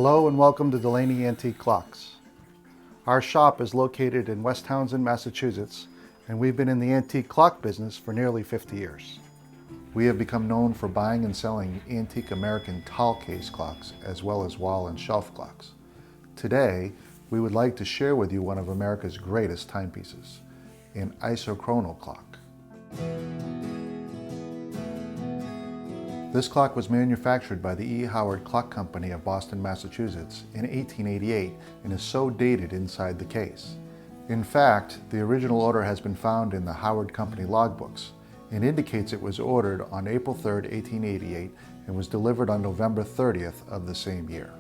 Hello and welcome to Delaney Antique Clocks. Our shop is located in West Townsend, Massachusetts, and we've been in the antique clock business for nearly 50 years. We have become known for buying and selling antique American tall case clocks as well as wall and shelf clocks. Today, we would like to share with you one of America's greatest timepieces, an Isochronal clock. This clock was manufactured by the E. Howard Clock Company of Boston, Massachusetts in 1888 and is so dated inside the case. In fact, the original order has been found in the Howard Company logbooks and indicates it was ordered on April 3, 1888 and was delivered on November 30th of the same year.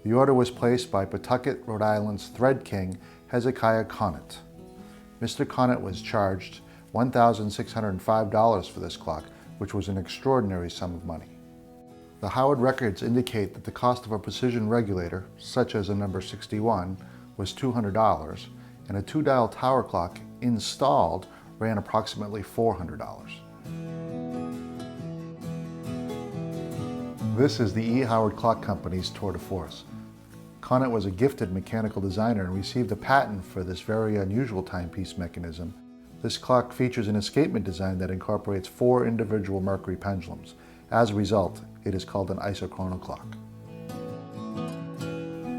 The order was placed by Pawtucket, Rhode Island's Thread King, Hezekiah Conant. Mr. Conant was charged $1,605 for this clock, which was an extraordinary sum of money. The Howard records indicate that the cost of a precision regulator, such as a number 61, was $200, and a 2-dial tower clock installed ran approximately $400. This is the E. Howard Clock Company's tour de force. Conant was a gifted mechanical designer and received a patent for this very unusual timepiece mechanism. This clock features an escapement design that incorporates 4 individual mercury pendulums. As a result, it is called an isochronal clock.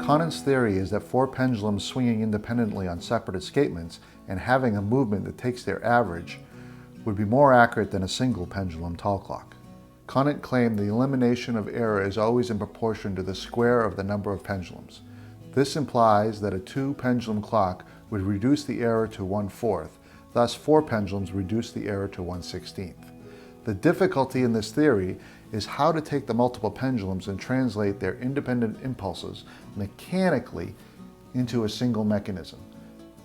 Conant's theory is that 4 pendulums swinging independently on separate escapements and having a movement that takes their average would be more accurate than a single pendulum tall clock. Conant claimed the elimination of error is always in proportion to the square of the number of pendulums. This implies that a 2-pendulum clock would reduce the error to 1/4. Thus, 4 pendulums reduce the error to 1/16. The difficulty in this theory is how to take the multiple pendulums and translate their independent impulses mechanically into a single mechanism.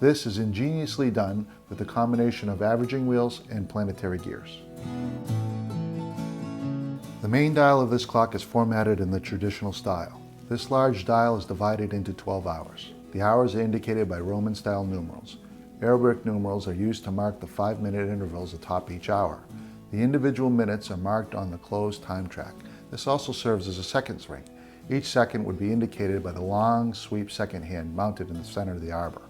This is ingeniously done with a combination of averaging wheels and planetary gears. The main dial of this clock is formatted in the traditional style. This large dial is divided into 12 hours. The hours are indicated by Roman-style numerals. Arabic numerals are used to mark the 5-minute intervals atop each hour. The individual minutes are marked on the closed time track. This also serves as a seconds ring. Each second would be indicated by the long sweep second hand mounted in the center of the arbor.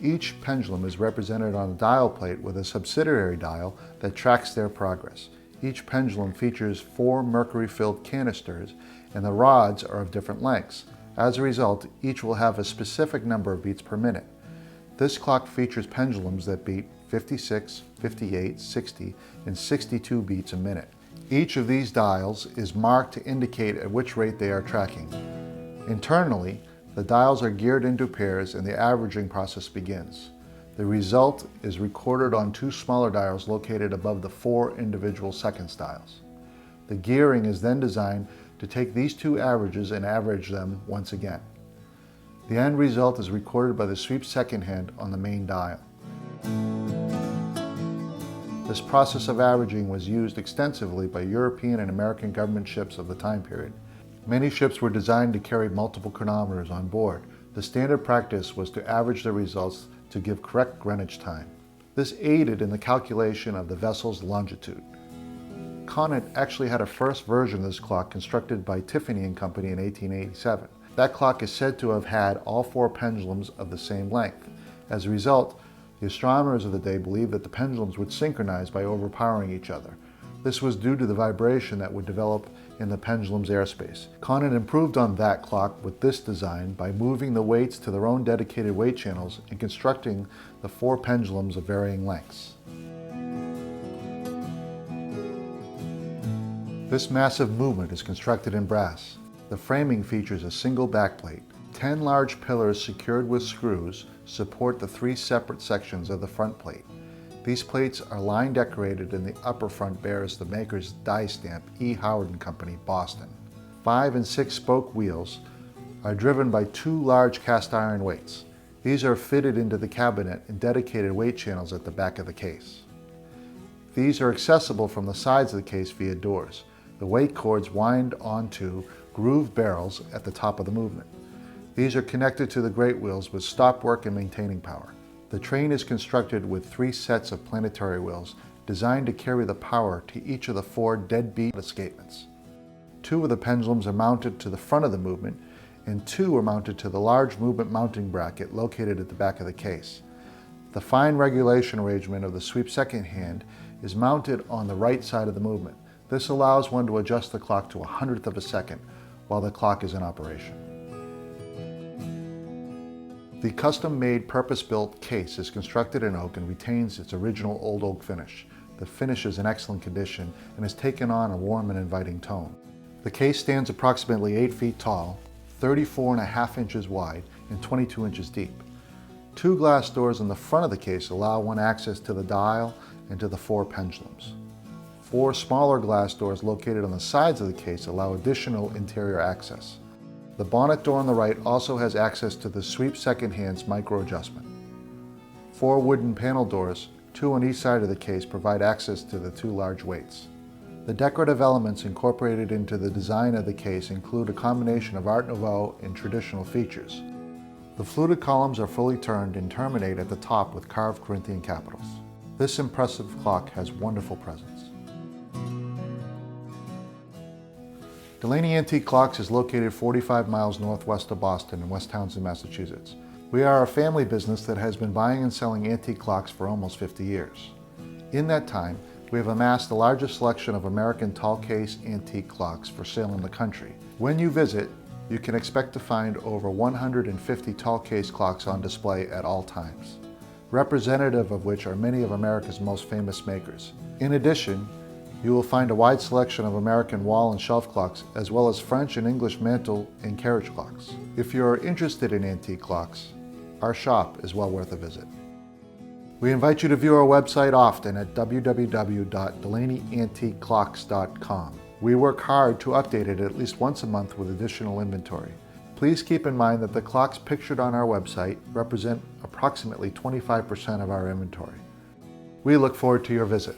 Each pendulum is represented on a dial plate with a subsidiary dial that tracks their progress. Each pendulum features 4 mercury-filled canisters, and the rods are of different lengths. As a result, each will have a specific number of beats per minute. This clock features pendulums that beat 56, 58, 60, and 62 beats a minute. Each of these dials is marked to indicate at which rate they are tracking. Internally, the dials are geared into pairs and the averaging process begins. The result is recorded on 2 smaller dials located above the 4 individual seconds dials. The gearing is then designed to take these 2 averages and average them once again. The end result is recorded by the sweep second hand on the main dial. This process of averaging was used extensively by European and American government ships of the time period. Many ships were designed to carry multiple chronometers on board. The standard practice was to average the results to give correct Greenwich time. This aided in the calculation of the vessel's longitude. Conant actually had a first version of this clock constructed by Tiffany & Company in 1887. That clock is said to have had all 4 pendulums of the same length. As a result, the astronomers of the day believed that the pendulums would synchronize by overpowering each other. This was due to the vibration that would develop in the pendulum's airspace. Conant improved on that clock with this design by moving the weights to their own dedicated weight channels and constructing the 4 pendulums of varying lengths. This massive movement is constructed in brass. The framing features a single backplate. 10 large pillars secured with screws support the 3 separate sections of the front plate. These plates are line decorated and the upper front bears the maker's die stamp, E. Howard & Company, Boston. 5 and 6 spoke wheels are driven by 2 large cast iron weights. These are fitted into the cabinet in dedicated weight channels at the back of the case. These are accessible from the sides of the case via doors. The weight cords wind onto grooved barrels at the top of the movement. These are connected to the great wheels with stop work and maintaining power. The train is constructed with 3 sets of planetary wheels designed to carry the power to each of the 4 deadbeat escapements. 2 of the pendulums are mounted to the front of the movement and 2 are mounted to the large movement mounting bracket located at the back of the case. The fine regulation arrangement of the sweep second hand is mounted on the right side of the movement. This allows one to adjust the clock to 1/100th of a second while the clock is in operation. The custom-made, purpose-built case is constructed in oak and retains its original old oak finish. The finish is in excellent condition and has taken on a warm and inviting tone. The case stands approximately 8 feet tall, 34.5 inches wide, and 22 inches deep. 2 glass doors in the front of the case allow one access to the dial and to the 4 pendulums. 4 smaller glass doors located on the sides of the case allow additional interior access. The bonnet door on the right also has access to the sweep second hand's micro adjustment. 4 wooden panel doors, 2 on each side of the case, provide access to the 2 large weights. The decorative elements incorporated into the design of the case include a combination of Art Nouveau and traditional features. The fluted columns are fully turned and terminate at the top with carved Corinthian capitals. This impressive clock has wonderful presence. Delaney Antique Clocks is located 45 miles northwest of Boston in West Townsend, Massachusetts. We are a family business that has been buying and selling antique clocks for almost 50 years. In that time, we have amassed the largest selection of American tall case antique clocks for sale in the country. When you visit, you can expect to find over 150 tall case clocks on display at all times, representative of which are many of America's most famous makers. In addition, you will find a wide selection of American wall and shelf clocks, as well as French and English mantle and carriage clocks. If you are interested in antique clocks, our shop is well worth a visit. We invite you to view our website often at www.delanyantiqueclocks.com. We work hard to update it at least once a month with additional inventory. Please keep in mind that the clocks pictured on our website represent approximately 25% of our inventory. We look forward to your visit.